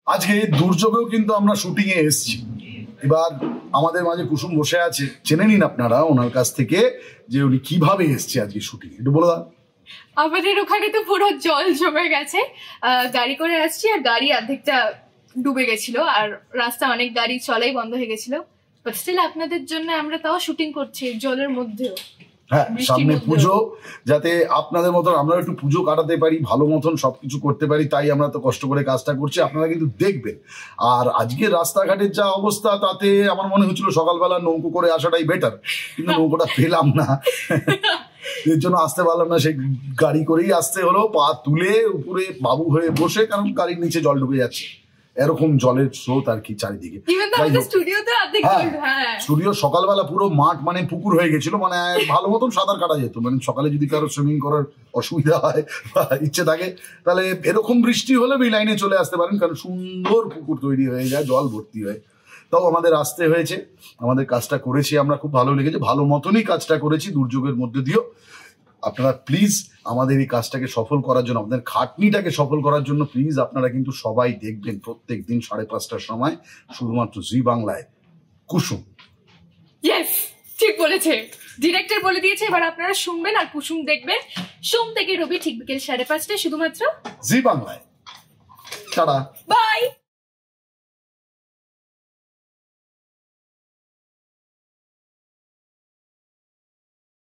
আজকে দুর্যোগেও কিন্তু আমরা শুটিং এ এসেছি। এবার আমাদের মাঝে কুসুম বসে আছে, চেনে নিন আপনারা ওনার কাছ থেকে যে উনি কিভাবে এসছে আজকে শুটিং, একটু বলে দাও। আমাদের ওখানে তো পুরো জল জমে গেছে, গাড়ি করে আসছি আর গাড়ি অর্ধেকটা ডুবে গেছিল আর রাস্তা অনেক গাড়ি চলাই বন্ধ হয়ে গেছিল। বাট স্টিল আপনাদের জন্য আমরা তাও শুটিং করছি জলের মধ্যেও। হ্যাঁ, সামনে পুজো, যাতে আপনাদের মতন আমরা একটু পুজো কাটাতে পারি, ভালো মতন সবকিছু করতে পারি, তাই আমরা তো কষ্ট করে কাজটা করছি, আপনারা কিন্তু দেখবেন। আর আজকে রাস্তাঘাটের যা অবস্থা, তাতে আমার মনে হচ্ছিল সকালবেলা নৌকো করে আসাটাই বেটার, কিন্তু নৌকোটা পেলাম না, এর জন্য আসতে পারলাম না, সেই গাড়ি করেই আসতে হলো, পা তুলে উপরে বাবু হয়ে বসে, কারণ গাড়ির নিচে জল ঢুকে যাচ্ছে, এরকম জলের স্রোত আর কি চারিদিকে। স্টুডিও সকালবেলা পুরো মাঠ মানে পুকুর হয়ে গেছিল, মানে ভালো মতন সাঁতার কাটা যেত, মানে সকালে যদি কারো সুইমিং করার অসুবিধা হয় ইচ্ছে থাকে, তাহলে এরকম বৃষ্টি হলে এই লাইনে চলে আসতে পারেন, কারণ সুন্দর পুকুর তৈরি হয়ে যায়, জল ভর্তি হয়। তাও আমাদের আসতে হয়েছে, আমাদের কাজটা করেছি, আমরা খুব ভালো লেগেছে, ভালো মতনই কাজটা করেছি দুর্যোগের মধ্যে দিয়েও। আপনারা প্লিজ আমাদের এই কাজটাকে সফল করার জন্য, আমাদের খাটনিটাকে সফল করার জন্য প্লিজ আপনারা কিন্তু সবাই দেখবেন প্রত্যেক দিন 5:30টার সময় শুধুমাত্র জি বাংলায় কুসুম। ইয়েস, ঠিক বলেছে, ডিরেক্টর বলে দিয়েছে, এবার আপনারা শুনবেন আর কুসুম দেখবেন। সোম থেকে রবি ঠিক বিকেল 5:30টায় শুধুমাত্র জি বাংলায়। টাটা। বাই।